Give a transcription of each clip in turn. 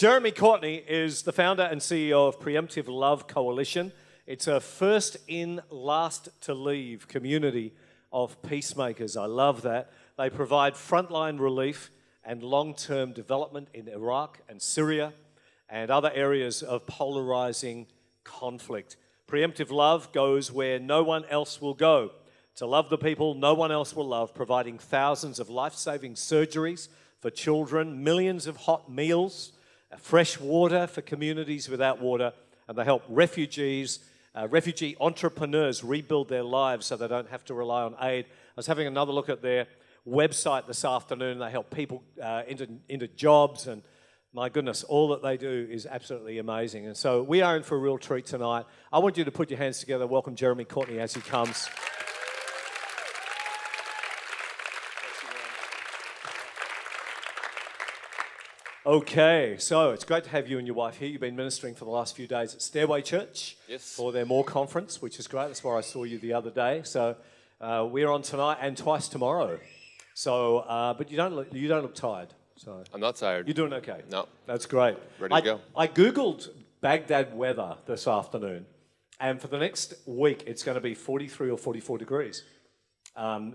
Jeremy Courtney is the founder and CEO of Preemptive Love Coalition. It's a first in, last to leave community of peacemakers. I love that. They provide frontline relief and long-term development in Iraq and Syria and other areas of polarizing conflict. Preemptive Love goes where no one else will go, to love the people no one else will love, providing thousands of life-saving surgeries for children, millions of hot meals, fresh water for communities without water, and they help refugee entrepreneurs rebuild their lives so they don't have to rely on aid. I was having another look at their website this afternoon. They help people into jobs, and my goodness, all that they do is absolutely amazing. And so we are in for a real treat tonight. I want you to put your hands together. Welcome Jeremy Courtney as he comes. Okay, so it's great to have you and your wife here. You've been ministering for the last few days at Stairway Church for their More conference, which is great. That's where I saw you the other day. So we're on tonight and twice tomorrow. So, but you don't look tired. So I'm not tired. You're doing okay. No, that's great. Ready to go. I googled Baghdad weather this afternoon, and for the next week it's going to be 43 or 44 degrees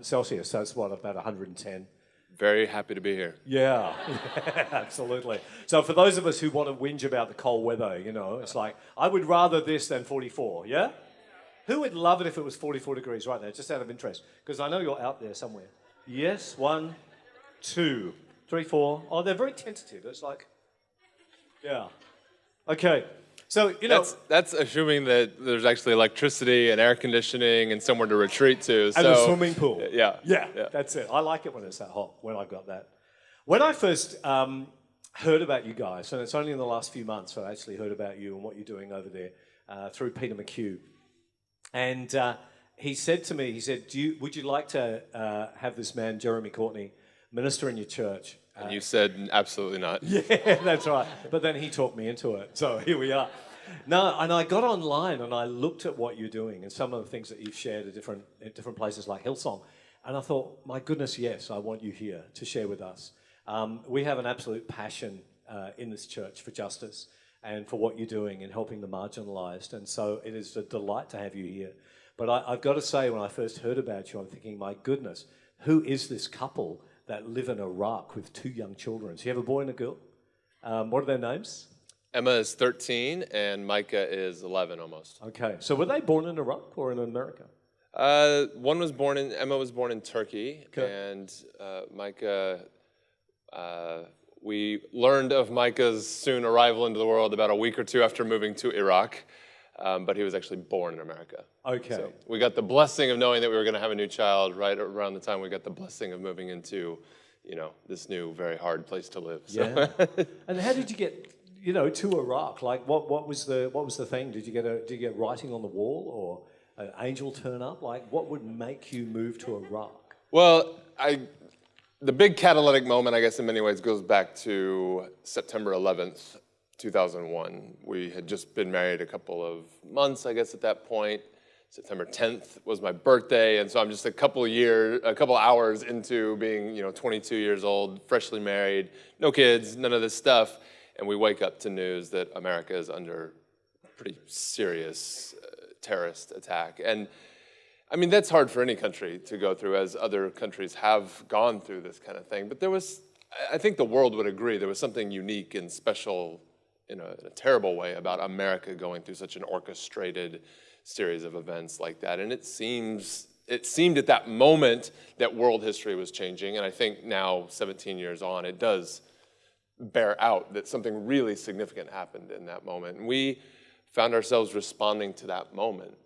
Celsius. So it's what, about 110. Very happy to be here. Yeah, absolutely. So for those of us who want to whinge about the cold weather, you know, it's like, I would rather this than 44, yeah? Who would love it if it was 44 degrees right now, just out of interest? Because I know you're out there somewhere. Yes, 1, 2, 3, 4. Oh, they're very tentative. It's like, yeah. Okay. So, you know... That's assuming that there's actually electricity and air conditioning and somewhere to retreat to. And a swimming pool. Yeah. That's it. I like it when it's that hot, when I've got that. When I first heard about you guys, and it's only in the last few months that I actually heard about you and what you're doing over there through Peter McHugh. And he said to me, would you like to have this man, Jeremy Courtney, minister in your church? And you said, absolutely not. Yeah, that's right. But then he talked me into it. So here we are. No, and I got online and I looked at what you're doing and some of the things that you've shared at different places like Hillsong. And I thought, my goodness, yes, I want you here to share with us. We have an absolute passion in this church for justice and for what you're doing in helping the marginalised. And so it is a delight to have you here. But I've got to say, when I first heard about you, I'm thinking, my goodness, who is this couple that live in Iraq with 2 young children? So you have a boy and a girl. What are their names? Emma is 13 and Micah is 11 almost. Okay. So were they born in Iraq or in America? Emma was born in Turkey, okay. And Micah, we learned of Micah's soon arrival into the world about a week or 2 after moving to Iraq. But he was actually born in America. Okay. So we got the blessing of knowing that we were going to have a new child right around the time we got the blessing of moving into, this new, very hard place to live. So. Yeah. And how did you get, to Iraq? Like, what was the thing? Did you get writing on the wall, or an angel turn up? Like, what would make you move to Iraq? Well, the big catalytic moment, I guess, in many ways, goes back to September 11th. 2001. We had just been married a couple of months, I guess, at that point. September 10th was my birthday, and so I'm just a couple hours into being, 22 years old, freshly married, no kids, none of this stuff, and we wake up to news that America is under pretty serious terrorist attack. And I mean, that's hard for any country to go through, as other countries have gone through this kind of thing. But I think the world would agree, there was something unique and special in a terrible way about America going through such an orchestrated series of events like that. And it seemed at that moment that world history was changing. And I think now, 17 years on, it does bear out that something really significant happened in that moment. And we found ourselves responding to that moment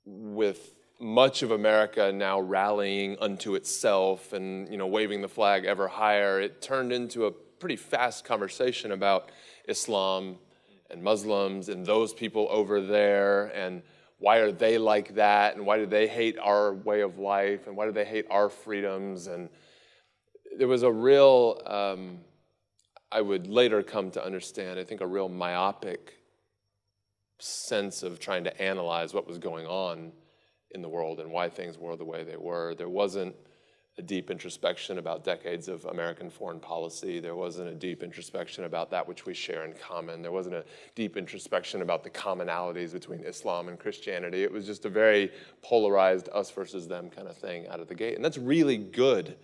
with much of America now rallying unto itself and, waving the flag ever higher. It turned into a pretty fast conversation about Islam and Muslims and those people over there, and why are they like that, and why do they hate our way of life, and why do they hate our freedoms. And there was a real, I would later come to understand, I think, a real myopic sense of trying to analyze what was going on in the world and why things were the way they were. There wasn't a deep introspection about decades of American foreign policy. There wasn't a deep introspection about that which we share in common. There wasn't a deep introspection about the commonalities between Islam and Christianity. It was just a very polarized us versus them kind of thing out of the gate. And that's really good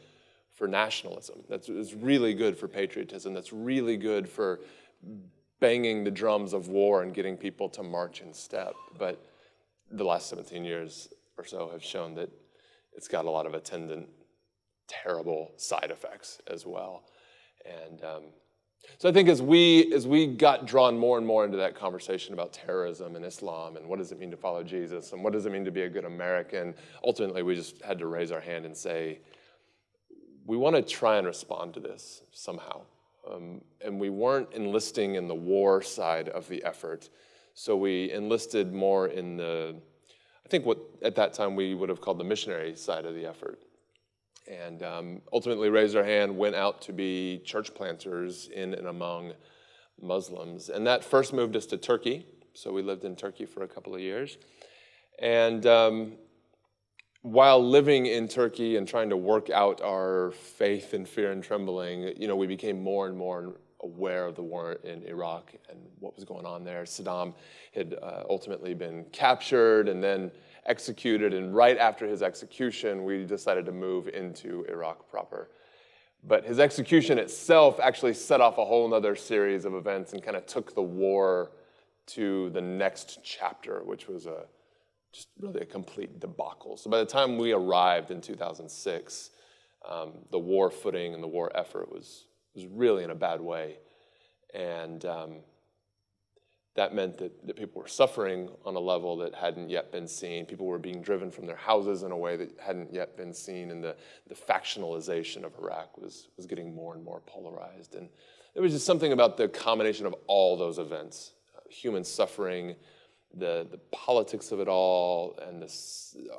for nationalism. It's really good for patriotism. That's really good for banging the drums of war and getting people to march in step. But the last 17 years or so have shown that it's got a lot of attendant terrible side effects as well. And so I think as we got drawn more and more into that conversation about terrorism and Islam and what does it mean to follow Jesus and what does it mean to be a good American, ultimately we just had to raise our hand and say, we want to try and respond to this somehow. And we weren't enlisting in the war side of the effort. So we enlisted more in I think what at that time we would have called the missionary side of the effort. And ultimately raised our hand, went out to be church planters in and among Muslims. And that first moved us to Turkey. So we lived in Turkey for a couple of years. And while living in Turkey and trying to work out our faith in fear and trembling, we became more and more aware of the war in Iraq and what was going on there. Saddam had ultimately been captured and then executed, and right after his execution, we decided to move into Iraq proper. But his execution itself actually set off a whole other series of events and kind of took the war to the next chapter, which was just really a complete debacle. So by the time we arrived in 2006, the war footing and the war effort was really in a bad way. And that meant that people were suffering on a level that hadn't yet been seen. People were being driven from their houses in a way that hadn't yet been seen. And the factionalization of Iraq was getting more and more polarized. And there was just something about the combination of all those events, human suffering, the politics of it all, and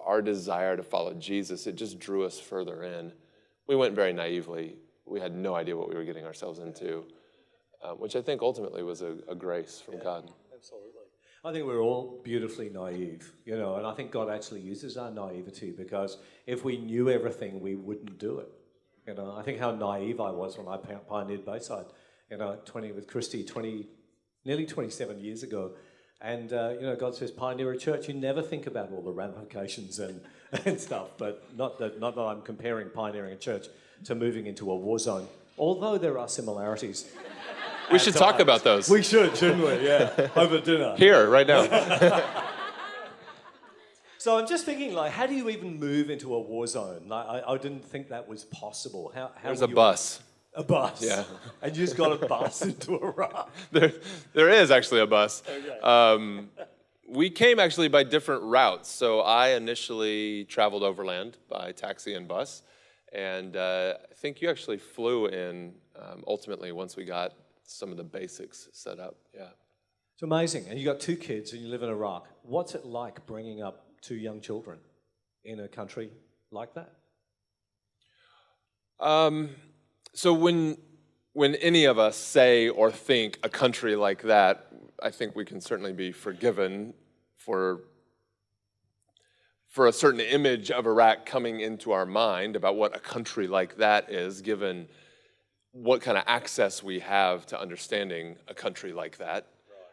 our desire to follow Jesus. It just drew us further in. We went very naively. We had no idea what we were getting ourselves into. Which I think ultimately was a grace from God. Absolutely. I think we're all beautifully naive, and I think God actually uses our naivety because if we knew everything, we wouldn't do it. I think how naive I was when I pioneered Bayside, with Christy nearly 27 years ago. And, God says, pioneer a church. You never think about all the ramifications and stuff, but not that I'm comparing pioneering a church to moving into a war zone, although there are similarities. We should talk about those. We should, shouldn't we? Yeah, over dinner. Here, right now. So I'm just thinking, how do you even move into a war zone? I didn't think that was possible. How There's a bus. A bus? Yeah. And you just got a bus into Iraq? There is actually a bus. Okay. We came actually by different routes. So I initially traveled overland by taxi and bus. And I think you actually flew in ultimately once we got some of the basics set up. Yeah. It's amazing. And you got 2 kids and you live in Iraq. What's it like bringing up 2 young children in a country like that? So when any of us say or think a country like that, I think we can certainly be forgiven for a certain image of Iraq coming into our mind about what a country like that is, given what kind of access we have to understanding a country like that,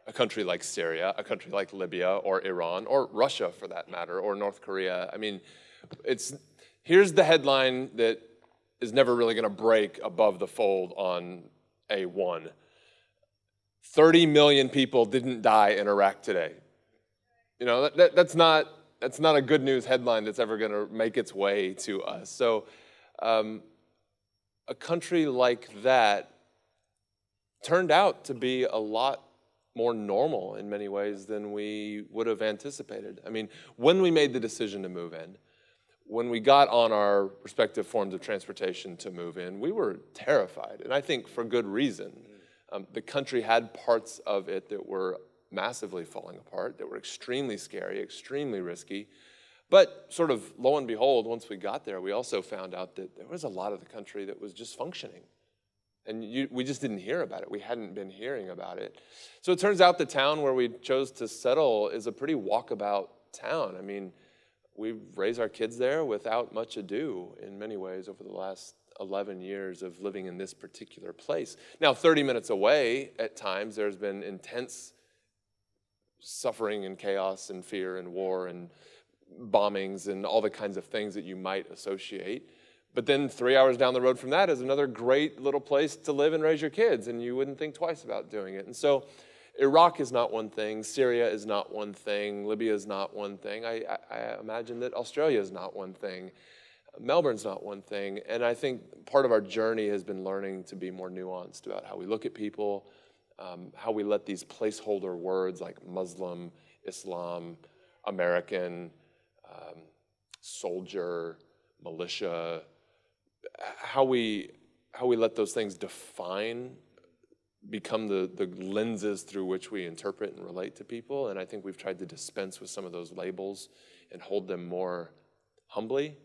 a country like Syria, a country like Libya or Iran or Russia for that matter, or North Korea. I mean, here's the headline that is never really going to break above the fold on A1. 30 million people didn't die in Iraq today. That's not a good news headline that's ever going to make its way to us. So a country like that turned out to be a lot more normal in many ways than we would have anticipated. I mean, when we made the decision to move in, when we got on our respective forms of transportation to move in, we were terrified, and I think for good reason. The country had parts of it that were massively falling apart, that were extremely scary, extremely risky. But sort of lo and behold, once we got there, we also found out that there was a lot of the country that was just functioning. And we just didn't hear about it. We hadn't been hearing about it. So it turns out the town where we chose to settle is a pretty walkabout town. I mean, we've raised our kids there without much ado in many ways over the last 11 years of living in this particular place. Now, 30 minutes away at times, there's been intense suffering and chaos and fear and war and bombings and all the kinds of things that you might associate. But then 3 hours down the road from that is another great little place to live and raise your kids, and you wouldn't think twice about doing it. And so Iraq is not one thing, Syria is not one thing, Libya is not one thing. I imagine that Australia is not one thing. Melbourne's not one thing. And I think part of our journey has been learning to be more nuanced about how we look at people, how we let these placeholder words like Muslim, Islam, American, soldier, militia, how we let those things become the lenses through which we interpret and relate to people. And I think we've tried to dispense with some of those labels and hold them more humbly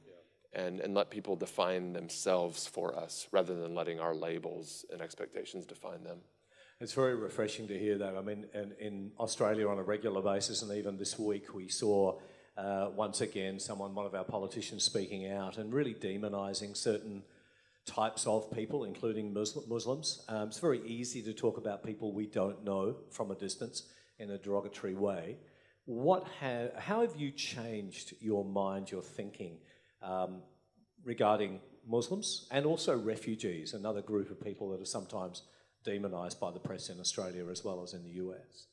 and let people define themselves for us rather than letting our labels and expectations define them. It's very refreshing to hear that. I mean, in Australia on a regular basis, and even this week we saw once again one of our politicians speaking out and really demonising certain types of people, including Muslims. It's very easy to talk about people we don't know from a distance in a derogatory way. How have you changed your mind, your thinking regarding Muslims and also refugees, another group of people that are sometimes demonised by the press in Australia as well as in the US?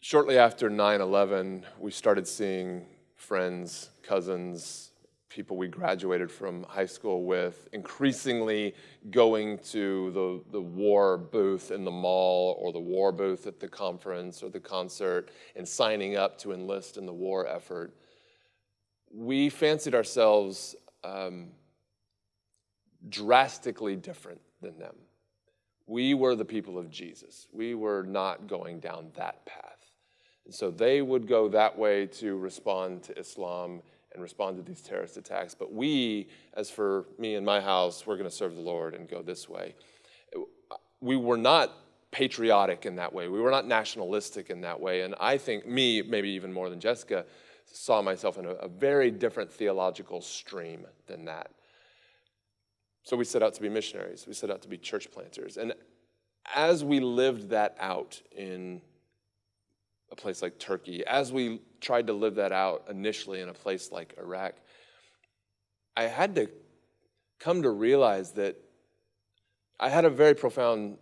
Shortly after 9/11, we started seeing friends, cousins, people we graduated from high school with, increasingly going to the war booth in the mall or the war booth at the conference or the concert and signing up to enlist in the war effort. We fancied ourselves drastically different than them. We were the people of Jesus. We were not going down that path. And so they would go that way to respond to Islam and respond to these terrorist attacks. But we, as for me and my house, we're going to serve the Lord and go this way. We were not patriotic in that way. We were not nationalistic in that way. And I think me, maybe even more than Jessica, saw myself in a very different theological stream than that. So we set out to be missionaries. We set out to be church planters. And as we lived that out in a place like Turkey, as we tried to live that out initially in a place like Iraq, I had to come to realize that I had a very profound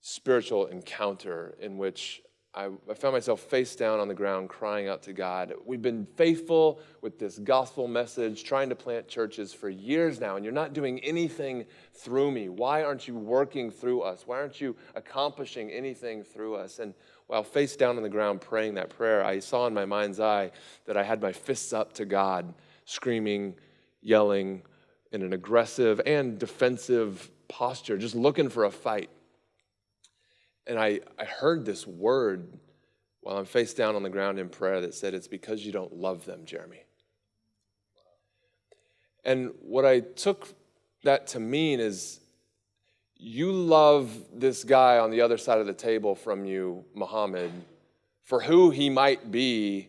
spiritual encounter in which I found myself face down on the ground crying out to God. We've been faithful with this gospel message, trying to plant churches for years now, and you're not doing anything through me. Why aren't you working through us? Why aren't you accomplishing anything through us? And while face down on the ground praying that prayer, I saw in my mind's eye that I had my fists up to God, screaming, yelling in an aggressive and defensive posture, just looking for a fight. And I heard this word while I'm face down on the ground in prayer that said, "It's because you don't love them, Jeremy." And what I took that to mean is, you love this guy on the other side of the table from you, Muhammad, for who he might be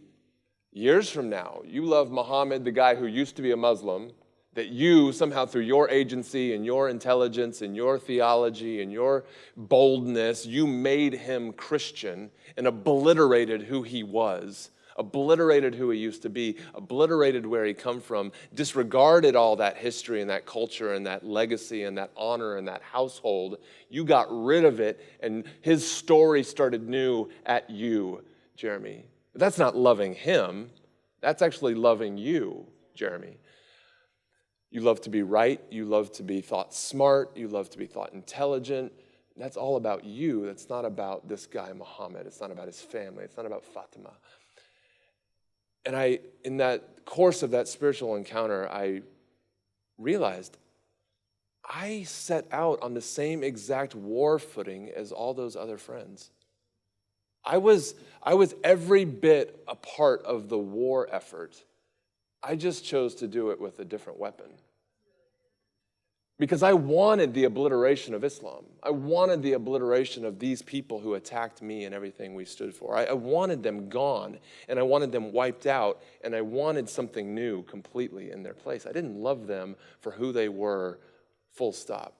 years from now. You love Muhammad, the guy who used to be a Muslim, that you somehow through your agency and your intelligence and your theology and your boldness, you made him Christian and obliterated who he was, obliterated who he used to be, obliterated where he come from, disregarded all that history and that culture and that legacy and that honor and that household. You got rid of it, and his story started new at you, Jeremy. But that's not loving him. That's actually loving you, Jeremy. You love to be right. You love to be thought smart. You love to be thought intelligent. That's all about you. That's not about this guy, Muhammad. It's not about his family. It's not about Fatima. And in that course of that spiritual encounter, I realized I set out on the same exact war footing as all those other friends. I was every bit a part of the war effort. I just chose to do it with a different weapon. Because I wanted the obliteration of Islam. I wanted the obliteration of these people who attacked me and everything we stood for. I wanted them gone, and I wanted them wiped out, and I wanted something new completely in their place. I didn't love them for who they were, full stop.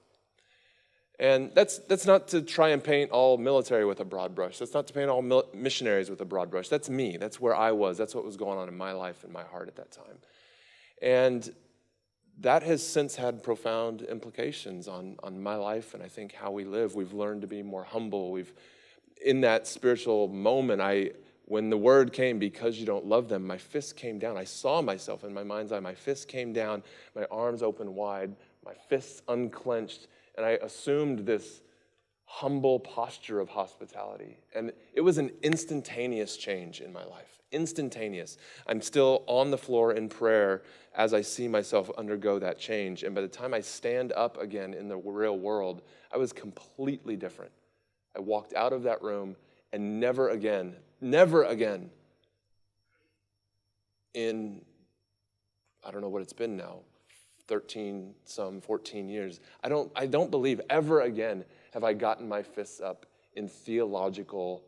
And that's not to try and paint all military with a broad brush. That's not to paint all missionaries with a broad brush. That's me. That's where I was. That's what was going on in my life and my heart at that time. And that has since had profound implications on my life and I think how we live. We've learned to be more humble. In that spiritual moment, when the word came, because you don't love them, my fist came down. I saw myself in my mind's eye. My fist came down, my arms open wide, my fists unclenched, and I assumed this humble posture of hospitality. And it was an instantaneous change in my life. Instantaneous. I'm still on the floor in prayer as I see myself undergo that change. And by the time I stand up again in the real world, I was completely different. I walked out of that room and never again in, I don't know what it's been now, 14 years. I don't believe ever again have I gotten my fists up in theological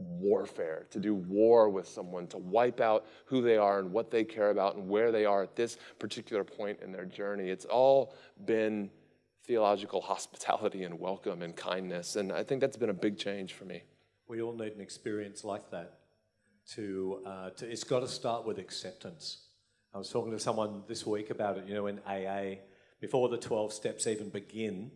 warfare, to do war with someone, to wipe out who they are and what they care about and where they are at this particular point in their journey. It's all been theological hospitality and welcome and kindness, and I think that's been a big change for me. We all need an experience like that. It's got to start with acceptance. I was talking to someone this week about it, in AA, before the 12 steps even begin,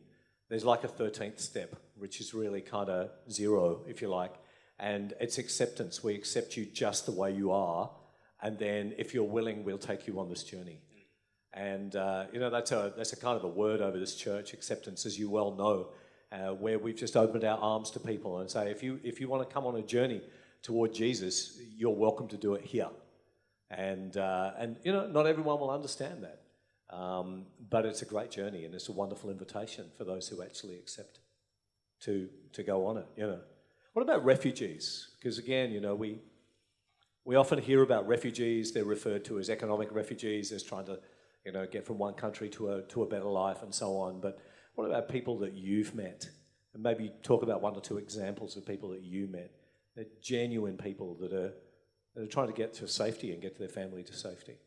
there's like a 13th step, which is really kind of zero, if you like. And it's acceptance. We accept you just the way you are, and then if you're willing, we'll take you on this journey. And that's a kind of a word over this church, acceptance, as you well know, where we've just opened our arms to people and say, if you want to come on a journey toward Jesus, you're welcome to do it here. And not everyone will understand that, but it's a great journey, and it's a wonderful invitation for those who actually accept to go on it. What about refugees? Because again, we often hear about refugees. They're referred to as economic refugees, as trying to, get from one country to a better life and so on. But what about people that you've met? And maybe talk about one or two examples of people that you met. They're genuine people that are trying to get to safety and get to their family to safety.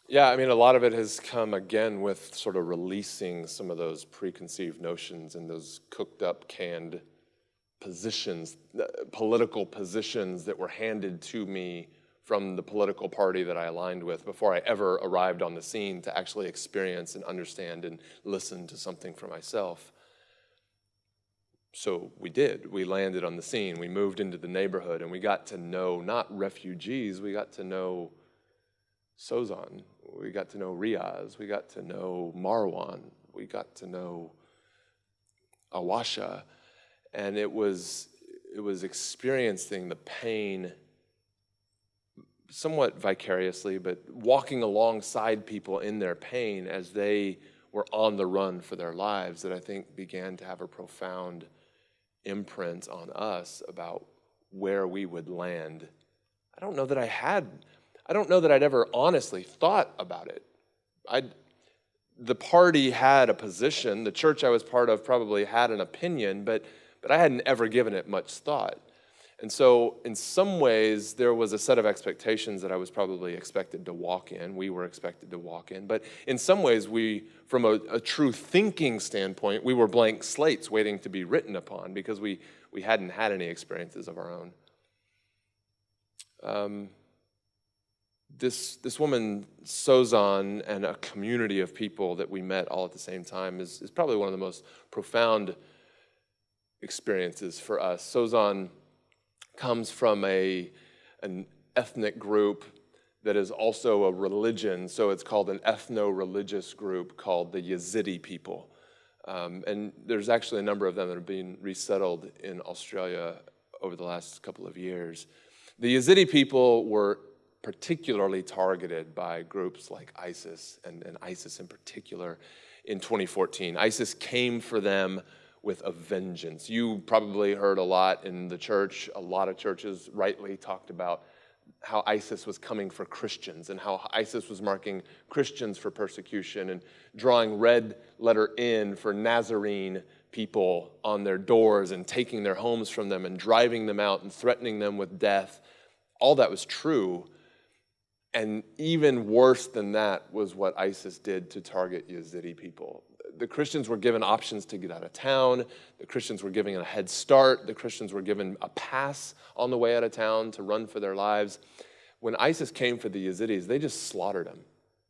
Yeah, I mean, a lot of it has come, again, with sort of releasing some of those preconceived notions and those cooked up, canned positions, political positions that were handed to me from the political party that I aligned with before I ever arrived on the scene to actually experience and understand and listen to something for myself. So we did. We landed on the scene. We moved into the neighborhood, and we got to know not refugees, we got to know Sozan. We got to know Riaz. We got to know Marwan. We got to know Awasha. And it was experiencing the pain somewhat vicariously, but walking alongside people in their pain as they were on the run for their lives that I think began to have a profound imprint on us about where we would land. I don't know that I'd ever honestly thought about it. The party had a position, the church I was part of probably had an opinion, but I hadn't ever given it much thought. And so in some ways, there was a set of expectations that I was probably expected to walk in. We were expected to walk in. But in some ways, from a true thinking standpoint, we were blank slates waiting to be written upon because we hadn't had any experiences of our own. This woman, Sozan, and a community of people that we met all at the same time is probably one of the most profound experiences for us. Sozan comes from an ethnic group that is also a religion, so it's called an ethno-religious group called the Yazidi people. And there's actually a number of them that are being resettled in Australia over the last couple of years. The Yazidi people were particularly targeted by groups like ISIS, and ISIS in particular, in 2014. ISIS came for them with a vengeance. You probably heard a lot in the church. A lot of churches rightly talked about how ISIS was coming for Christians and how ISIS was marking Christians for persecution and drawing red letter N for Nazarene people on their doors and taking their homes from them and driving them out and threatening them with death. All that was true. And even worse than that was what ISIS did to target Yazidi people. The Christians were given options to get out of town. The Christians were given a head start. The Christians were given a pass on the way out of town to run for their lives. When ISIS came for the Yazidis, they just slaughtered them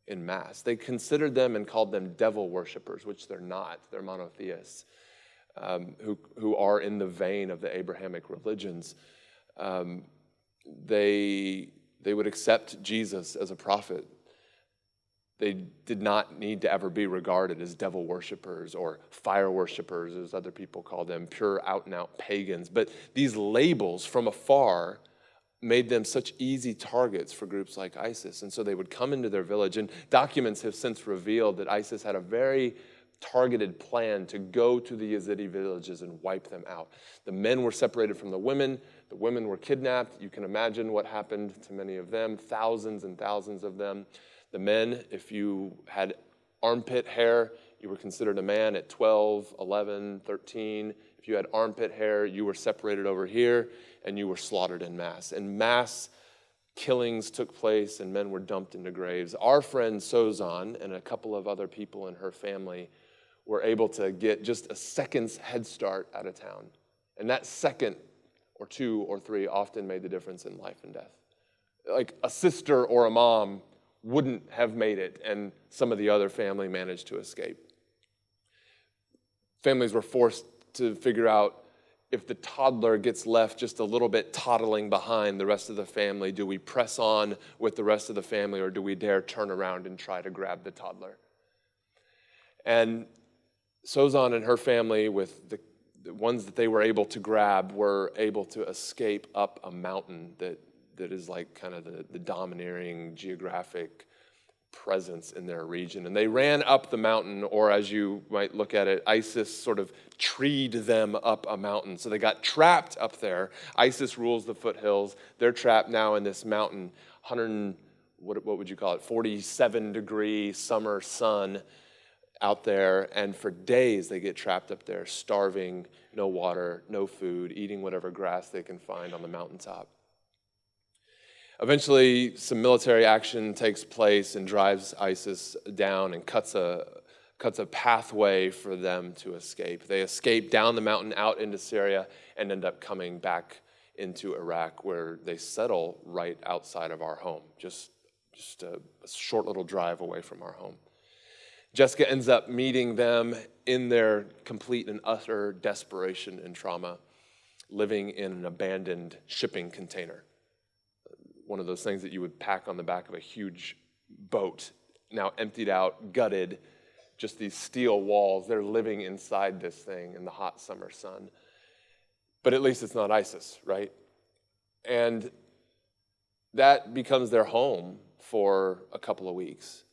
en masse. They considered them and called them devil worshippers, which they're not. They're monotheists who are in the vein of the Abrahamic religions. They would accept Jesus as a prophet. They did not need to ever be regarded as devil worshipers or fire worshipers, as other people call them, pure out-and-out pagans. But these labels from afar made them such easy targets for groups like ISIS. And so they would come into their village, and documents have since revealed that ISIS had a very targeted plan to go to the Yazidi villages and wipe them out. The men were separated from the women were kidnapped. You can imagine what happened to many of them, thousands and thousands of them. The men, if you had armpit hair, you were considered a man at 12, 11, 13. If you had armpit hair, you were separated over here, and you were slaughtered en masse. And mass killings took place, and men were dumped into graves. Our friend Sozan and a couple of other people in her family were able to get just a second's head start out of town. And that second or two or three often made the difference in life and death. Like a sister or a mom wouldn't have made it, and some of the other family managed to escape. Families were forced to figure out, if the toddler gets left just a little bit toddling behind the rest of the family, do we press on with the rest of the family, or do we dare turn around and try to grab the toddler? And Sozan and her family, with the ones that they were able to grab, were able to escape up a mountain that is like kind of the domineering geographic presence in their region. And they ran up the mountain, or as you might look at it, ISIS sort of treed them up a mountain. So they got trapped up there. ISIS rules the foothills. They're trapped now in this mountain, what would you call it, 47-degree summer sun out there. And for days they get trapped up there, starving, no water, no food, eating whatever grass they can find on the mountaintop. Eventually, some military action takes place and drives ISIS down and cuts a pathway for them to escape. They escape down the mountain out into Syria and end up coming back into Iraq, where they settle right outside of our home, just a short little drive away from our home. Jessica ends up meeting them in their complete and utter desperation and trauma, living in an abandoned shipping container. One of those things that you would pack on the back of a huge boat, now emptied out, gutted, just these steel walls. They're living inside this thing in the hot summer sun. But at least it's not ISIS, right? And that becomes their home for a couple of weeks.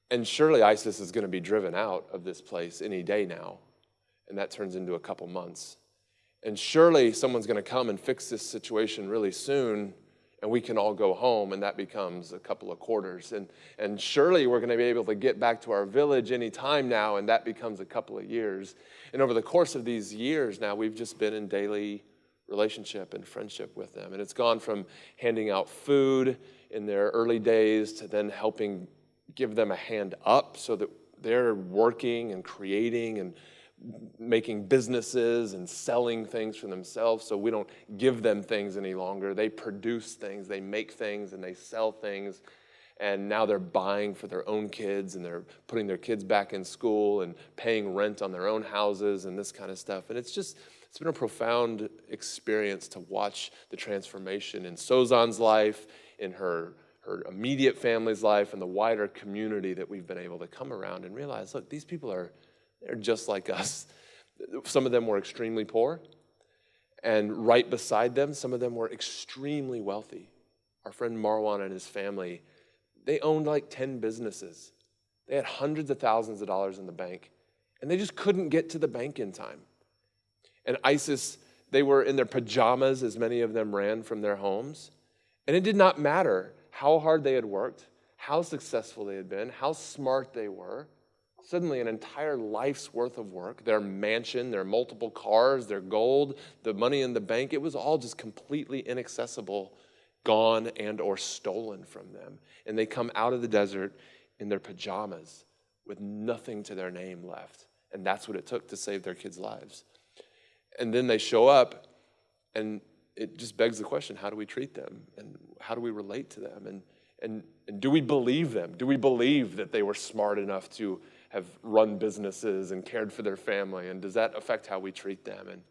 And surely ISIS is going to be driven out of this place any day now. And that turns into a couple months. And surely someone's going to come and fix this situation really soon, and we can all go home, and that becomes a couple of quarters. And surely we're going to be able to get back to our village any time now, and that becomes a couple of years. And over the course of these years now, we've just been in daily relationship and friendship with them. And it's gone from handing out food in their early days to then helping give them a hand up so that they're working and creating and making businesses and selling things for themselves, so we don't give them things any longer. They produce things, they make things, and they sell things. And now they're buying for their own kids, and they're putting their kids back in school and paying rent on their own houses and this kind of stuff. And it's been a profound experience to watch the transformation in Sozan's life, in her immediate family's life, and the wider community that we've been able to come around and realize, look, these people they're just like us. Some of them were extremely poor, and right beside them, some of them were extremely wealthy. Our friend Marwan and his family, they owned like 10 businesses. They had hundreds of thousands of dollars in the bank, and they just couldn't get to the bank in time. And ISIS, they were in their pajamas as many of them ran from their homes, And it did not matter how hard they had worked, how successful they had been, how smart they were. Suddenly an entire life's worth of work, their mansion, their multiple cars, their gold, the money in the bank, it was all just completely inaccessible, gone and or stolen from them. And they come out of the desert in their pajamas with nothing to their name left. And that's what it took to save their kids' lives. And then they show up, and it just begs the question, how do we treat them? And how do we relate to them? And do we believe them? Do we believe that they were smart enough to have run businesses and cared for their family? And does that affect how we treat them? And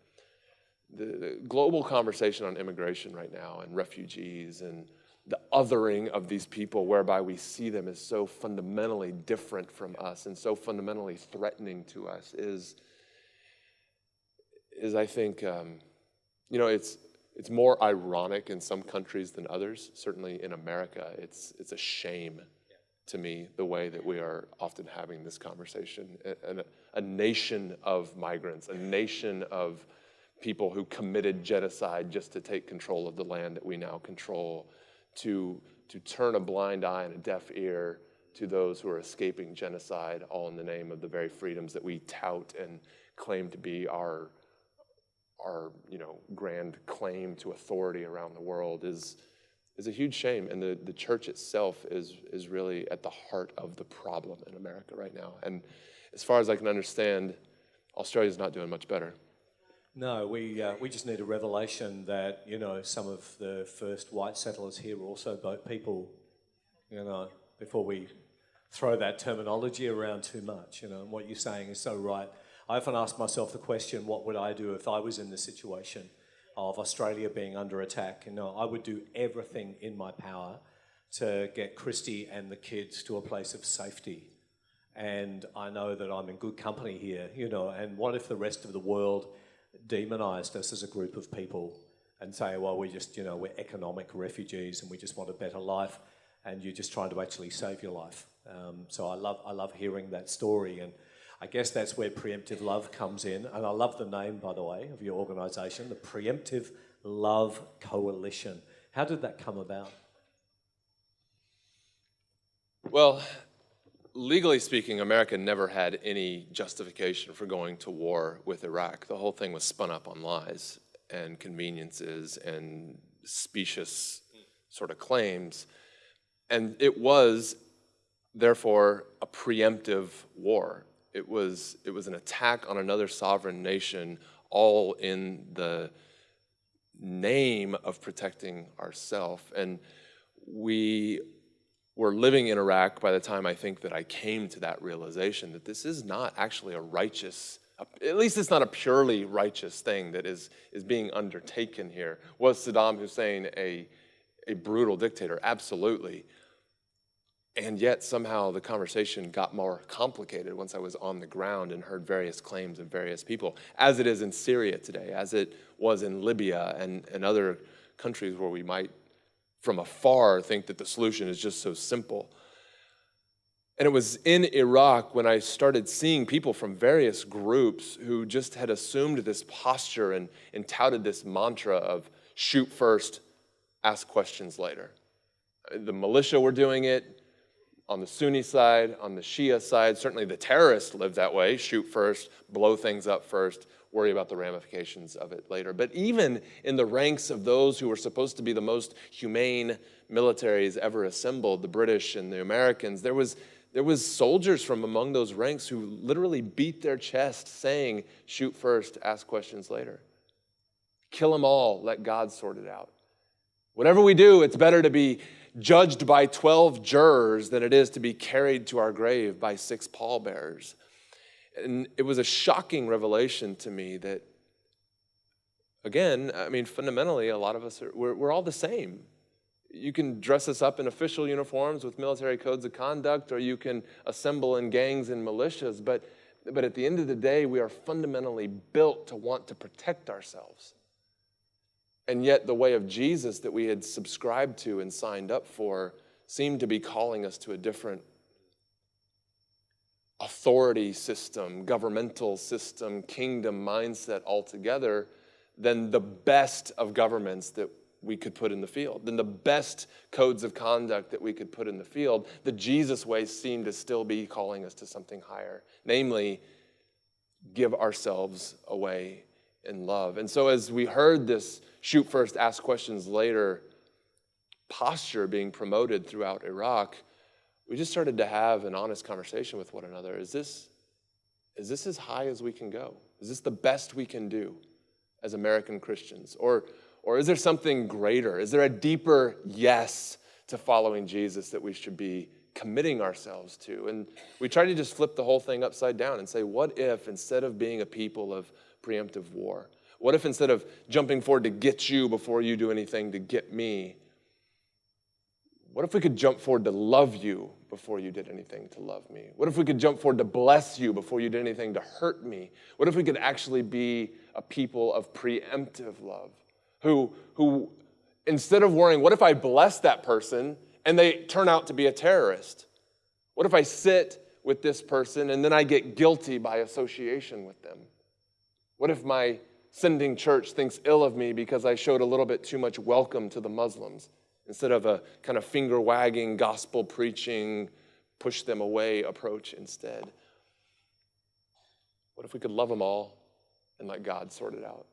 the global conversation on immigration right now and refugees and the othering of these people whereby we see them as so fundamentally different from us and so fundamentally threatening to us is I think, it's more ironic in some countries than others. Certainly in America, it's a shame to me the way that we are often having this conversation. A nation of migrants, a nation of people who committed genocide just to take control of the land that we now control, to turn a blind eye and a deaf ear to those who are escaping genocide, all in the name of the very freedoms that we tout and claim to be our grand claim to authority around the world is a huge shame. And the church itself is really at the heart of the problem in America right now. And as far as I can understand, Australia's not doing much better. No, we just need a revelation that, some of the first white settlers here were also boat people, before we throw that terminology around too much, and what you're saying is so right. I often ask myself the question, what would I do if I was in the situation of Australia being under attack? I would do everything in my power to get Christy and the kids to a place of safety. And I know that I'm in good company here, and what if the rest of the world demonized us as a group of people and say, well, we're economic refugees and we just want a better life, and you're just trying to actually save your life. So I love hearing that story, and I guess that's where Preemptive Love comes in. And I love the name, by the way, of your organisation, the Preemptive Love Coalition. How did that come about? Well, legally speaking, America never had any justification for going to war with Iraq. The whole thing was spun up on lies and conveniences and specious sort of claims. And it was, therefore, a preemptive war. It was an attack on another sovereign nation, all in the name of protecting ourselves. And we were living in Iraq by the time I think that I came to that realization that this is not actually a righteous, at least it's not a purely righteous thing that is being undertaken here. Was Saddam Hussein a brutal dictator? Absolutely. And yet somehow the conversation got more complicated once I was on the ground and heard various claims of various people, as it is in Syria today, as it was in Libya and other countries where we might from afar think that the solution is just so simple. And it was in Iraq when I started seeing people from various groups who just had assumed this posture and touted this mantra of shoot first, ask questions later. The militia were doing it on the Sunni side, on the Shia side. Certainly the terrorists live that way, shoot first, blow things up first, worry about the ramifications of it later. But even in the ranks of those who were supposed to be the most humane militaries ever assembled, the British and the Americans, there was soldiers from among those ranks who literally beat their chest saying, shoot first, ask questions later. Kill them all, let God sort it out. Whatever we do, it's better to be judged by 12 jurors than it is to be carried to our grave by 6 pallbearers. And it was a shocking revelation to me that, again, fundamentally, a lot of us, we're all the same. You can dress us up in official uniforms with military codes of conduct, or you can assemble in gangs and militias, but at the end of the day, we are fundamentally built to want to protect ourselves. And yet the way of Jesus that we had subscribed to and signed up for seemed to be calling us to a different authority system, governmental system, kingdom mindset altogether than the best of governments that we could put in the field, than the best codes of conduct that we could put in the field, the Jesus way seemed to still be calling us to something higher, namely, give ourselves away in love. And so as we heard this shoot first, ask questions later posture being promoted throughout Iraq, we just started to have an honest conversation with one another. Is this as high as we can go? Is this the best we can do as American Christians? Or is there something greater? Is there a deeper yes to following Jesus that we should be committing ourselves to? And we tried to just flip the whole thing upside down and say, what if instead of being a people of preemptive war, what if instead of jumping forward to get you before you do anything to get me, what if we could jump forward to love you before you did anything to love me? What if we could jump forward to bless you before you did anything to hurt me? What if we could actually be a people of preemptive love who instead of worrying, what if I bless that person and they turn out to be a terrorist? What if I sit with this person and then I get guilty by association with them? What if my sending church thinks ill of me because I showed a little bit too much welcome to the Muslims instead of a kind of finger-wagging, gospel-preaching, push them away approach instead? What if we could love them all and let God sort it out?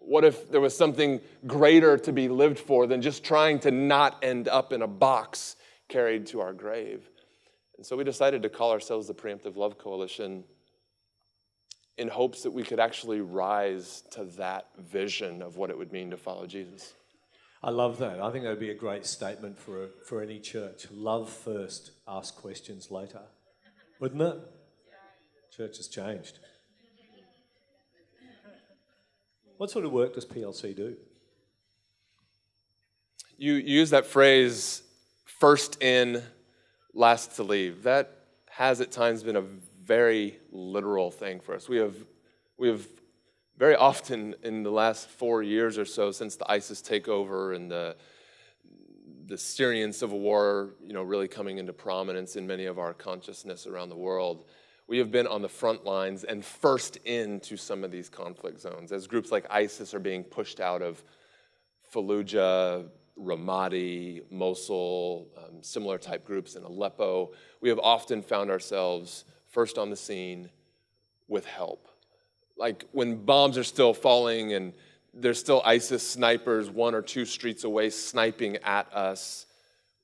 What if there was something greater to be lived for than just trying to not end up in a box carried to our grave? And so we decided to call ourselves the Preemptive Love Coalition in hopes that we could actually rise to that vision of what it would mean to follow Jesus. I love that. I think that would be a great statement for any church. Love first, ask questions later. Wouldn't it? Church has changed. What sort of work does PLC do? You use that phrase, first in, last to leave. That has at times been a very literal thing for us. We have very often in the last 4 years or so since the ISIS takeover and the Syrian civil war, really coming into prominence in many of our consciousness around the world, we have been on the front lines and first into some of these conflict zones. As groups like ISIS are being pushed out of Fallujah, Ramadi, Mosul, similar type groups in Aleppo, we have often found ourselves first on the scene with help. Like when bombs are still falling and there's still ISIS snipers 1 or 2 streets away sniping at us,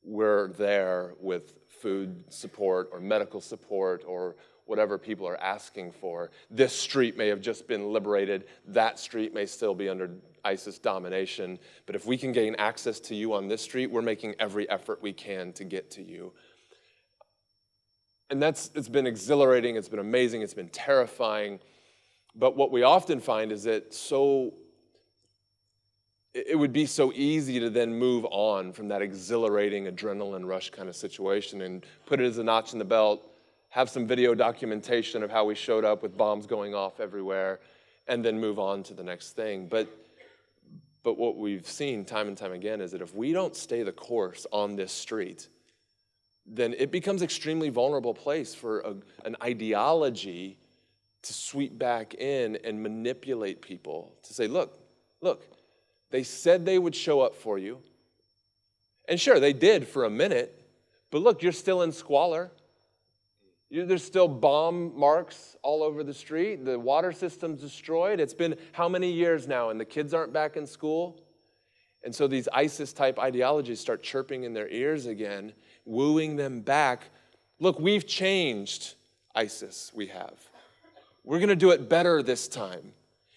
we're there with food support or medical support or whatever people are asking for. This street may have just been liberated. That street may still be under ISIS domination. But if we can gain access to you on this street, we're making every effort we can to get to you. And it's been exhilarating, it's been amazing, it's been terrifying. But what we often find is that it would be so easy to then move on from that exhilarating adrenaline rush kind of situation and put it as a notch in the belt, have some video documentation of how we showed up with bombs going off everywhere, and then move on to the next thing. But what we've seen time and time again is that if we don't stay the course on this street, then it becomes extremely vulnerable place for an ideology to sweep back in and manipulate people to say, look, they said they would show up for you. And sure, they did for a minute, but look, you're still in squalor. There's still bomb marks all over the street. The water system's destroyed. It's been how many years now, and the kids aren't back in school? And so these ISIS-type ideologies start chirping in their ears again, wooing them back. Look, we've changed ISIS, we have. We're going to do it better this time.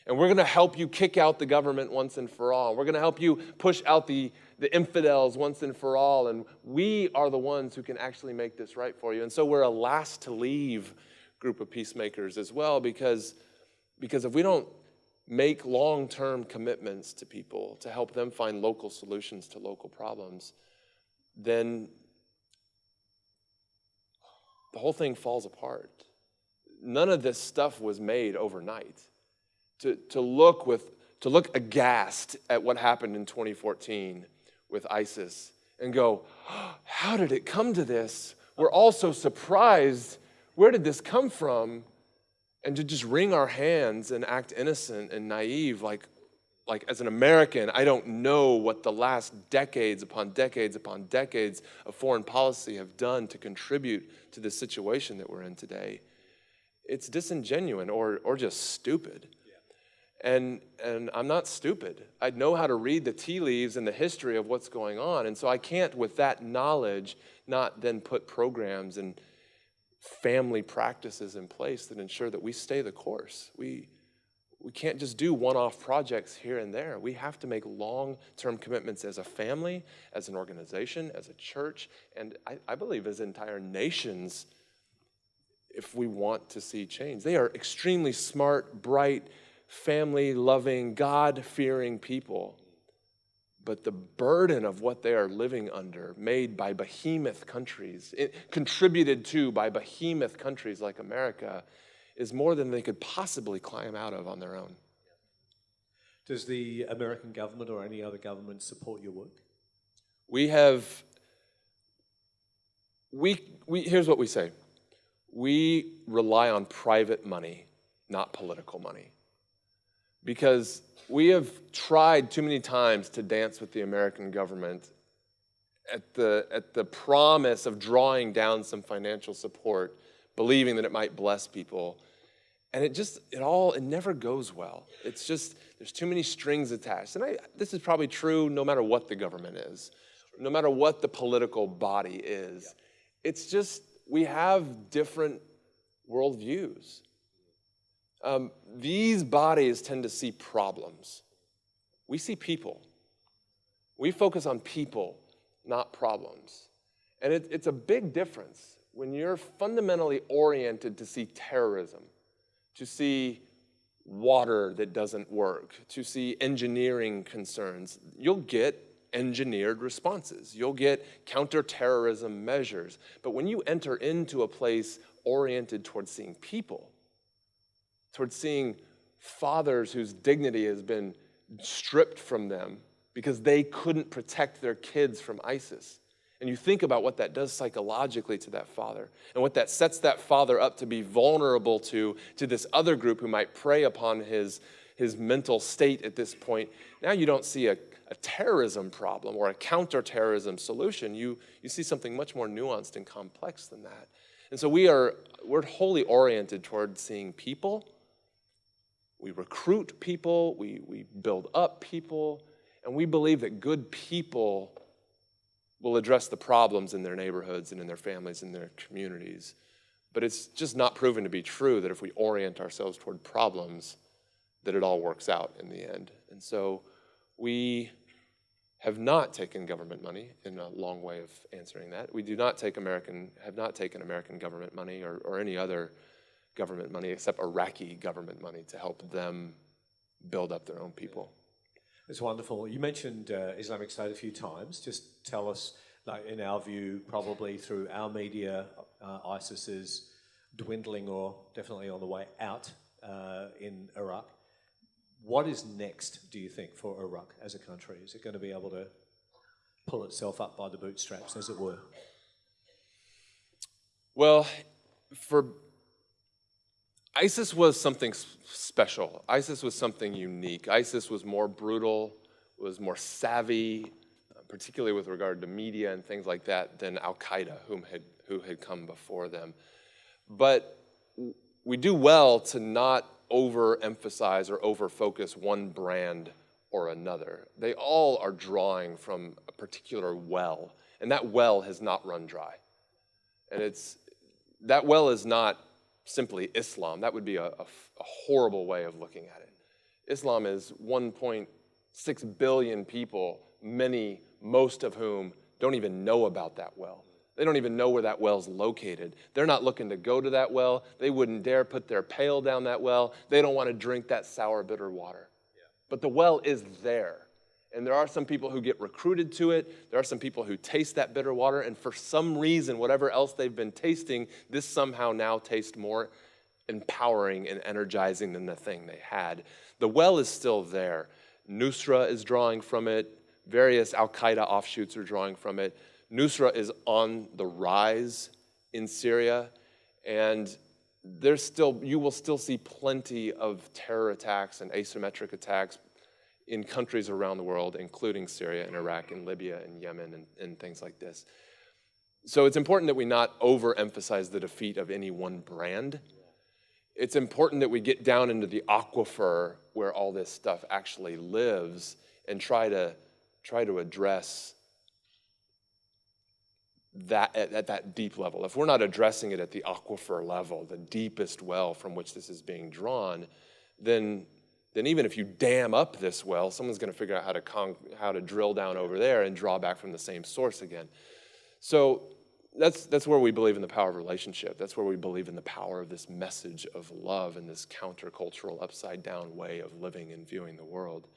And we're going to help you kick out the government once and for all. We're going to help you push out the infidels once and for all. And we are the ones who can actually make this right for you. And so we're a last to leave group of peacemakers as well, because if we don't make long-term commitments to people to help them find local solutions to local problems, then the whole thing falls apart. None of this stuff was made overnight. To look aghast at what happened in 2014 with ISIS and go, oh, how did it come to this? We're all so surprised. Where did this come from? And to just wring our hands and act innocent and naive, like like as an American, I don't know what the last decades upon decades upon decades of foreign policy have done to contribute to the situation that we're in today. It's disingenuous or just stupid. And I'm not stupid. I know how to read the tea leaves and the history of what's going on. And so I can't, with that knowledge, not then put programs and family practices in place that ensure that we stay the course. We can't just do one-off projects here and there. We have to make long-term commitments as a family, as an organization, as a church, and I believe as entire nations if we want to see change. They are extremely smart, bright, family-loving, God-fearing people. But the burden of what they are living under, made by behemoth countries, contributed to by behemoth countries like America, is more than they could possibly climb out of on their own. Does the American government or any other government support your work? Here's what we say. We rely on private money, not political money. Because we have tried too many times to dance with the American government at the promise of drawing down some financial support, believing that it might bless people. And it never goes well. It's just, there's too many strings attached. And this is probably true no matter what the government is, no matter what the political body is. It's just, we have different worldviews. These bodies tend to see problems. We see people. We focus on people, not problems. And it's a big difference when you're fundamentally oriented to see terrorism, to see water that doesn't work, to see engineering concerns. You'll get engineered responses. You'll get counterterrorism measures. But when you enter into a place oriented towards seeing people, towards seeing fathers whose dignity has been stripped from them because they couldn't protect their kids from ISIS. And you think about what that does psychologically to that father and what that sets that father up to be vulnerable to this other group who might prey upon his mental state at this point. Now you don't see a terrorism problem or a counterterrorism solution. You see something much more nuanced and complex than that. And so we're wholly oriented toward seeing people. We recruit people, we build up people, and we believe that good people will address the problems in their neighborhoods and in their families and their communities. But it's just not proven to be true that if we orient ourselves toward problems, that it all works out in the end. And so we have not taken government money, in a long way of answering that. We have not taken American government money or any other government money except Iraqi government money to help them build up their own people. It's wonderful. You mentioned Islamic State a few times. Just tell us, like, in our view, probably through our media, ISIS is dwindling or definitely on the way out in Iraq. What is next, do you think, for Iraq as a country? Is it going to be able to pull itself up by the bootstraps, as it were? Well, ISIS was something special. ISIS was something unique. ISIS was more brutal, was more savvy, particularly with regard to media and things like that, than Al-Qaeda, who had come before them. But we do well to not overemphasize or overfocus one brand or another. They all are drawing from a particular well, and that well has not run dry. And that well is not simply Islam. That would be a horrible way of looking at it. Islam is 1.6 billion people, most of whom don't even know about that well. They don't even know where that well's located. They're not looking to go to that well. They wouldn't dare put their pail down that well. They don't want to drink that sour, bitter water. Yeah. But the well is there. And there are some people who get recruited to it. There are some people who taste that bitter water. And for some reason, whatever else they've been tasting, this somehow now tastes more empowering and energizing than the thing they had. The well is still there. Nusra is drawing from it. Various Al-Qaeda offshoots are drawing from it. Nusra is on the rise in Syria. And you will still see plenty of terror attacks and asymmetric attacks in countries around the world, including Syria and Iraq and Libya and Yemen and things like this. So it's important that we not overemphasize the defeat of any one brand. It's important that we get down into the aquifer where all this stuff actually lives and try to address that at that deep level. If we're not addressing it at the aquifer level, the deepest well from which this is being drawn, then even if you dam up this well, someone's going to figure out how to drill down over there and draw back from the same source again. So that's where we believe in the power of relationship. That's where we believe in the power of this message of love and this countercultural, upside-down way of living and viewing the world.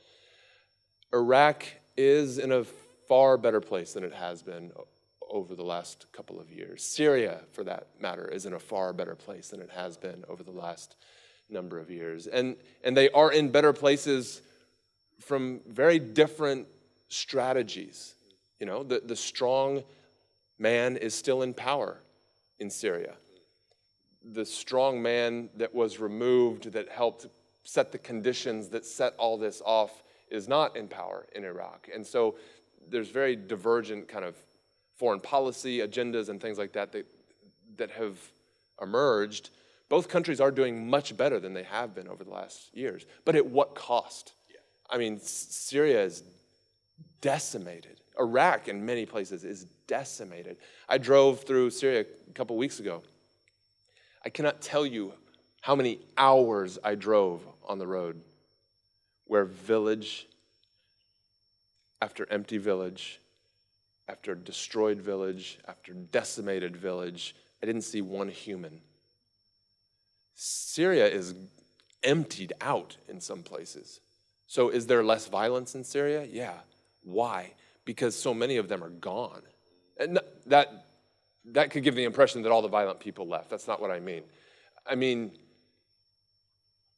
Iraq is in a far better place than it has been over the last couple of years. Syria, for that matter, is in a far better place than it has been over the last number of years. And they are in better places from very different strategies. You know, the strong man is still in power in Syria. The strong man that was removed, that helped set the conditions that set all this off, is not in power in Iraq. And so there's very divergent kind of foreign policy agendas and things like that have emerged. Both countries are doing much better than they have been over the last years. But at what cost? Yeah. I mean, Syria is decimated. Iraq, in many places, is decimated. I drove through Syria a couple weeks ago. I cannot tell you how many hours I drove on the road where village after empty village, after destroyed village, after decimated village, I didn't see one human. Syria is emptied out in some places. So is there less violence in Syria? Yeah. Why? Because so many of them are gone. And that could give the impression that all the violent people left. That's not what I mean. I mean,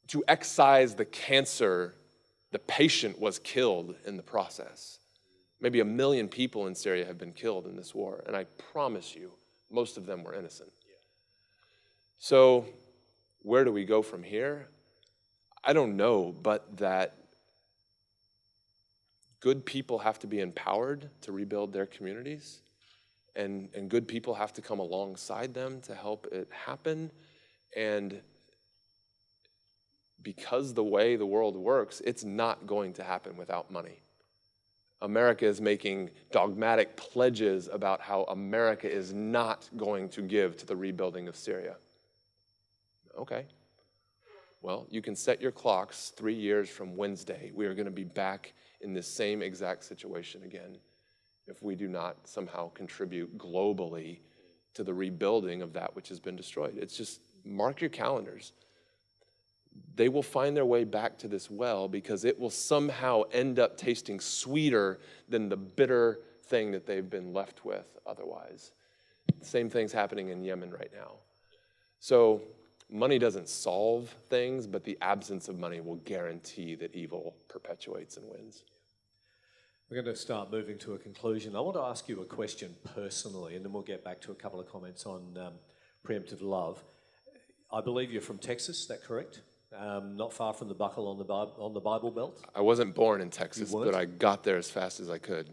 to excise the cancer, the patient was killed in the process. Maybe 1 million people in Syria have been killed in this war, and I promise you, most of them were innocent. So where do we go from here? I don't know, but that good people have to be empowered to rebuild their communities, and good people have to come alongside them to help it happen. And because the way the world works, it's not going to happen without money. America is making dogmatic pledges about how America is not going to give to the rebuilding of Syria. Okay. Well, you can set your clocks 3 years from Wednesday. We are going to be back in the same exact situation again if we do not somehow contribute globally to the rebuilding of that which has been destroyed. It's just, mark your calendars. They will find their way back to this well because it will somehow end up tasting sweeter than the bitter thing that they've been left with otherwise. Same thing's happening in Yemen right now. So money doesn't solve things, but the absence of money will guarantee that evil perpetuates and wins. We're going to start moving to a conclusion. I want to ask you a question personally, and then we'll get back to a couple of comments on preemptive love. I believe you're from Texas, is that correct? Not far from the buckle on the Bible Belt? I wasn't born in Texas, but I got there as fast as I could.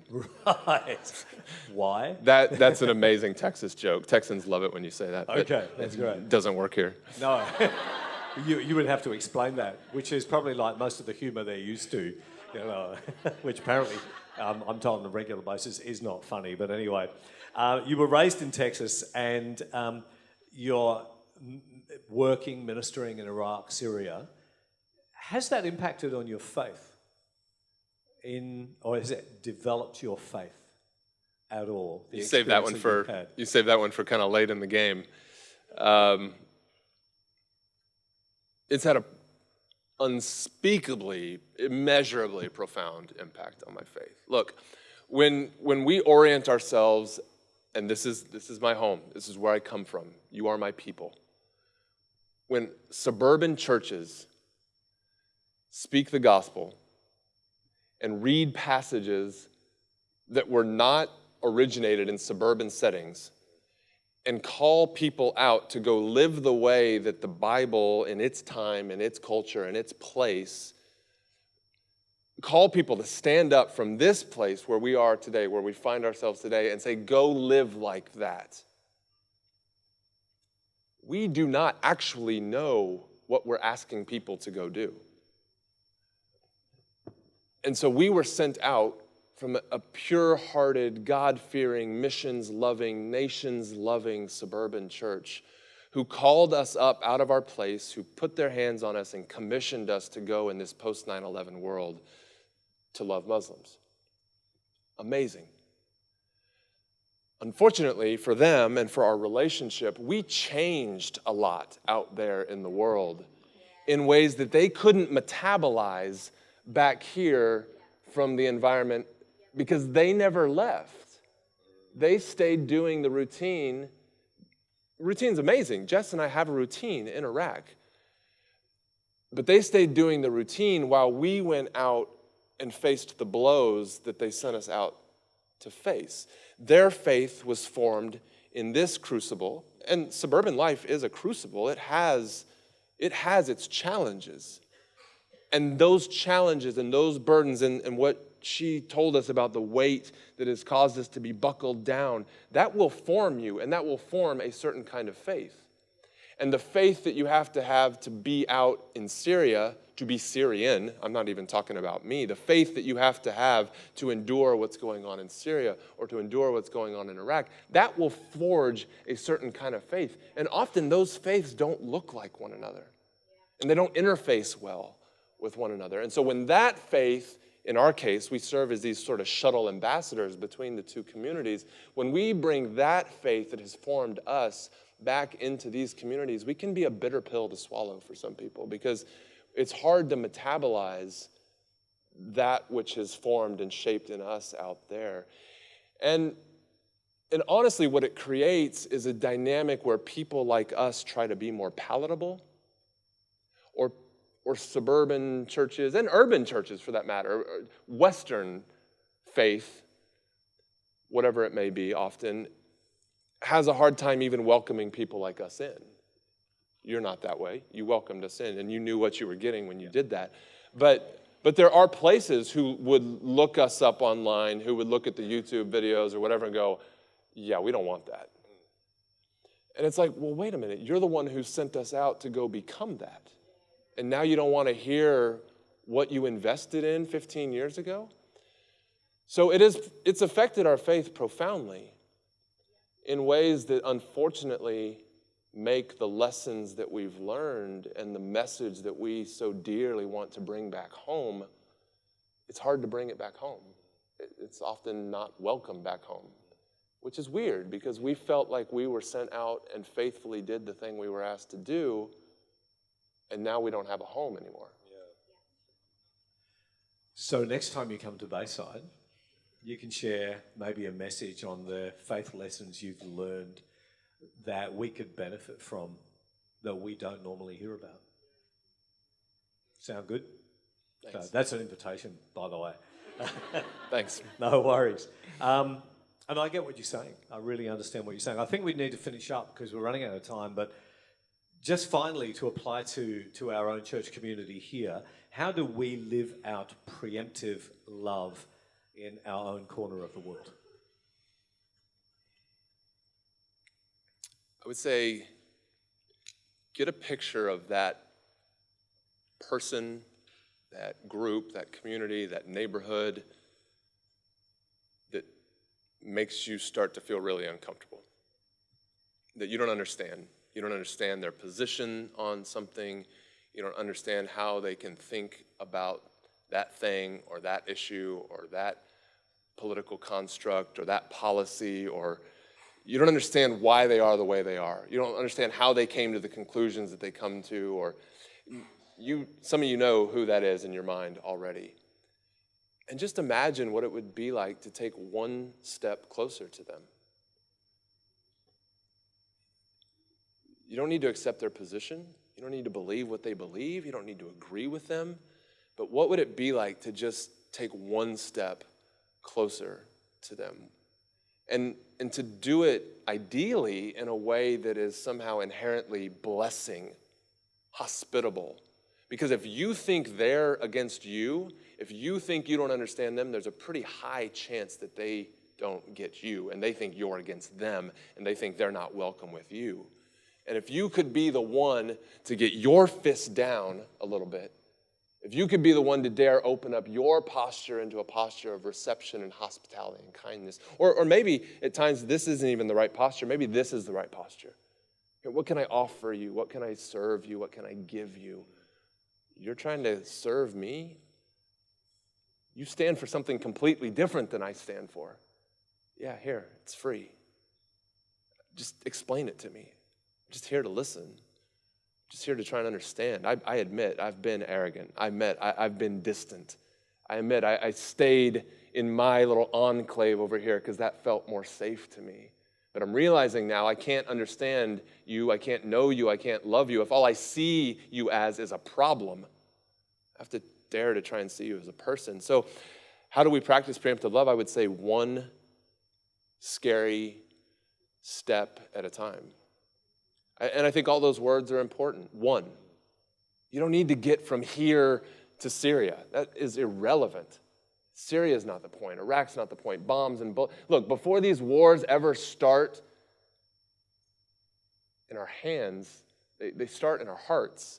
Right. Why? That's an amazing Texas joke. Texans love it when you say that. Okay, that's great. It doesn't work here. No. You would have to explain that, which is probably like most of the humour they're used to, you know, which apparently I'm told on a regular basis is not funny. But anyway, you were raised in Texas and you're working, ministering in Iraq, Syria. Has that impacted on your faith? Or has it developed your faith at all? You saved that one for kind of late in the game. It's had a unspeakably, immeasurably profound impact on my faith. Look, when we orient ourselves, and this is my home, this is where I come from, you are my people. When suburban churches speak the gospel and read passages that were not originated in suburban settings and call people out to go live the way that the Bible in its time, in its culture, in its place call people to stand up from this place where we are today, where we find ourselves today, and say, go live like that. We do not actually know what we're asking people to go do. And so we were sent out from a pure-hearted, God-fearing, missions-loving, nations-loving suburban church who called us up out of our place, who put their hands on us and commissioned us to go in this post-9/11 world to love Muslims. Amazing. Unfortunately for them and for our relationship, we changed a lot out there in the world in ways that they couldn't metabolize back here from the environment because they never left. They stayed doing the routine. Routine's amazing. Jess and I have a routine in Iraq. But they stayed doing the routine while we went out and faced the blows that they sent us out to face. Their faith was formed in this crucible, and suburban life is a crucible. It has its challenges. And those challenges and those burdens and what she told us about the weight that has caused us to be buckled down, that will form you, and that will form a certain kind of faith. And the faith that you have to be out in Syria, to be Syrian, I'm not even talking about me, the faith that you have to endure what's going on in Syria or to endure what's going on in Iraq, that will forge a certain kind of faith. And often those faiths don't look like one another, and they don't interface well with one another. And so when that faith, in our case, we serve as these sort of shuttle ambassadors between the two communities. When we bring that faith that has formed us back into these communities, we can be a bitter pill to swallow for some people because it's hard to metabolize that which is formed and shaped in us out there. And honestly, what it creates is a dynamic where people like us try to be more palatable, or suburban churches, and urban churches for that matter, Western faith, whatever it may be, often has a hard time even welcoming people like us in. You're not that way. You welcomed us in, and you knew what you were getting when you did that. But there are places who would look us up online, who would look at the YouTube videos or whatever and go, yeah, we don't want that. And it's like, well, wait a minute. You're the one who sent us out to go become that. And now you don't want to hear what you invested in 15 years ago? So it's affected our faith profoundly in ways that unfortunately make the lessons that we've learned and the message that we so dearly want to bring back home, it's hard to bring it back home. It's often not welcome back home, which is weird because we felt like we were sent out and faithfully did the thing we were asked to do, and now we don't have a home anymore. Yeah. So next time you come to Bayside, you can share maybe a message on the faith lessons you've learned that we could benefit from that we don't normally hear about. Sound good? Thanks. So that's an invitation, by the way. Thanks. No worries. And I get what you're saying. I really understand what you're saying. I think we need to finish up because we're running out of time, but just finally, to apply to our own church community here, how do we live out preemptive love in our own corner of the world? I would say get a picture of that person, that group, that community, that neighborhood that makes you start to feel really uncomfortable, that you don't understand. You don't understand their position on something. You don't understand how they can think about that thing or that issue or that political construct or that policy, or you don't understand why they are the way they are. You don't understand how they came to the conclusions that they come to, or some of you know who that is in your mind already. And just imagine what it would be like to take one step closer to them. You don't need to accept their position. You don't need to believe what they believe. You don't need to agree with them. But what would it be like to just take one step closer to them? And to do it ideally in a way that is somehow inherently blessing, hospitable. Because if you think they're against you, if you think you don't understand them, there's a pretty high chance that they don't get you, and they think you're against them, and they think they're not welcome with you. And if you could be the one to get your fist down a little bit, if you could be the one to dare open up your posture into a posture of reception and hospitality and kindness, or maybe at times this isn't even the right posture, maybe this is the right posture. What can I offer you? What can I serve you? What can I give you? You're trying to serve me? You stand for something completely different than I stand for. Yeah, here, it's free. Just explain it to me. I'm just here to listen. Just here to try and understand. I admit I've been arrogant. I admit I've been distant. I admit I stayed in my little enclave over here because that felt more safe to me. But I'm realizing now I can't understand you, I can't know you, I can't love you if all I see you as is a problem. I have to dare to try and see you as a person. So how do we practice preemptive love? I would say one scary step at a time. And I think all those words are important. One, you don't need to get from here to Syria. That is irrelevant. Syria is not the point. Iraq's not the point. Bombs and bullets. Look, before these wars ever start in our hands, they start in our hearts.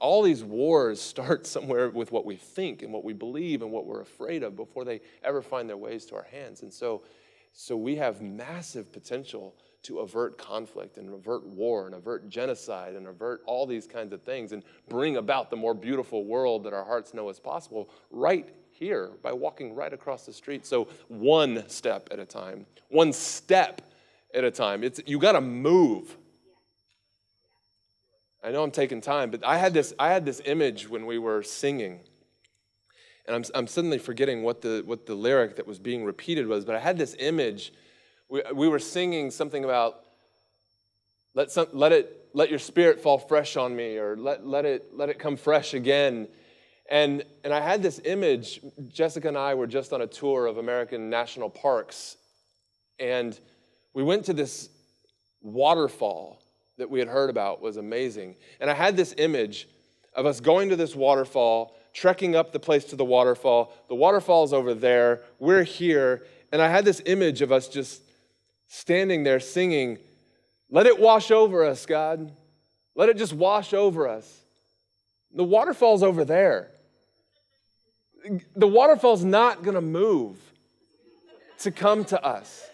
All these wars start somewhere with what we think and what we believe and what we're afraid of before they ever find their ways to our hands. And so we have massive potential to avert conflict and avert war and avert genocide and avert all these kinds of things and bring about the more beautiful world that our hearts know is possible right here by walking right across the street. So one step at a time, one step at a time. You got to move. I know I'm taking time, but I had this image when we were singing, and I'm suddenly forgetting what the lyric that was being repeated was. But I had this image. We were singing something about let your spirit fall fresh on me, or let it come fresh again. And I had this image. Jessica and I were just on a tour of American national parks, and we went to this waterfall that we had heard about. Was amazing. And I had this image of us going to this waterfall, trekking up the place to the waterfall. The waterfall's over there. We're here. And I had this image of us just standing there singing, "Let it wash over us, God. Let it just wash over us." The waterfall's over there. The waterfall's not going to move to come to us.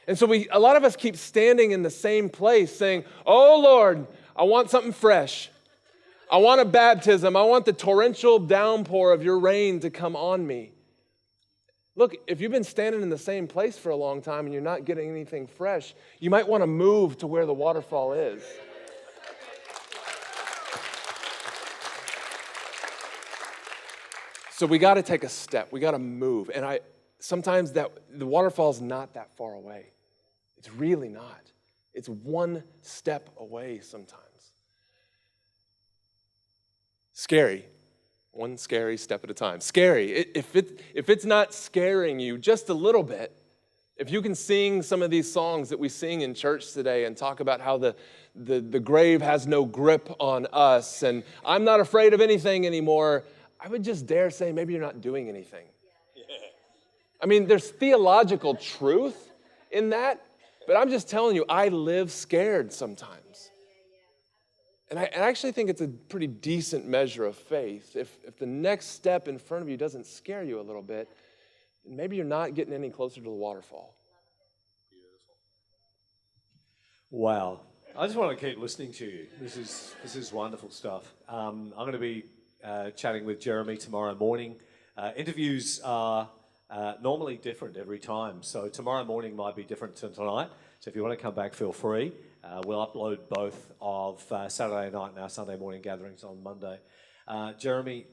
And so a lot of us keep standing in the same place saying, "Oh Lord, I want something fresh. I want a baptism. I want the torrential downpour of your rain to come on me." Look, if you've been standing in the same place for a long time and you're not getting anything fresh, you might want to move to where the waterfall is. So we got to take a step. We got to move. And sometimes the waterfall's not that far away. It's really not. It's one step away sometimes. Scary. One scary step at a time. Scary. If it's not scaring you just a little bit, if you can sing some of these songs that we sing in church today and talk about how the grave has no grip on us and I'm not afraid of anything anymore, I would just dare say maybe you're not doing anything. I mean, there's theological truth in that, but I'm just telling you, I live scared sometimes. And I actually think it's a pretty decent measure of faith. If the next step in front of you doesn't scare you a little bit, maybe you're not getting any closer to the waterfall. Wow. I just want to keep listening to you. This is wonderful stuff. I'm going to be chatting with Jeremie tomorrow morning. Interviews are normally different every time, so tomorrow morning might be different to tonight. So if you want to come back, feel free. We'll upload both of Saturday night and our Sunday morning gatherings on Monday. Jeremie,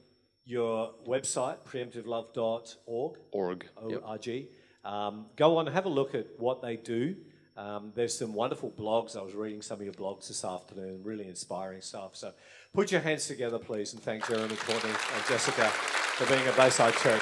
your website, preemptivelove.org. O-R-G. Go on and have a look at what they do. There's some wonderful blogs. I was reading some of your blogs this afternoon, really inspiring stuff. So put your hands together, please, and thank Jeremy Courtney and Jessica for being at Bayside Church.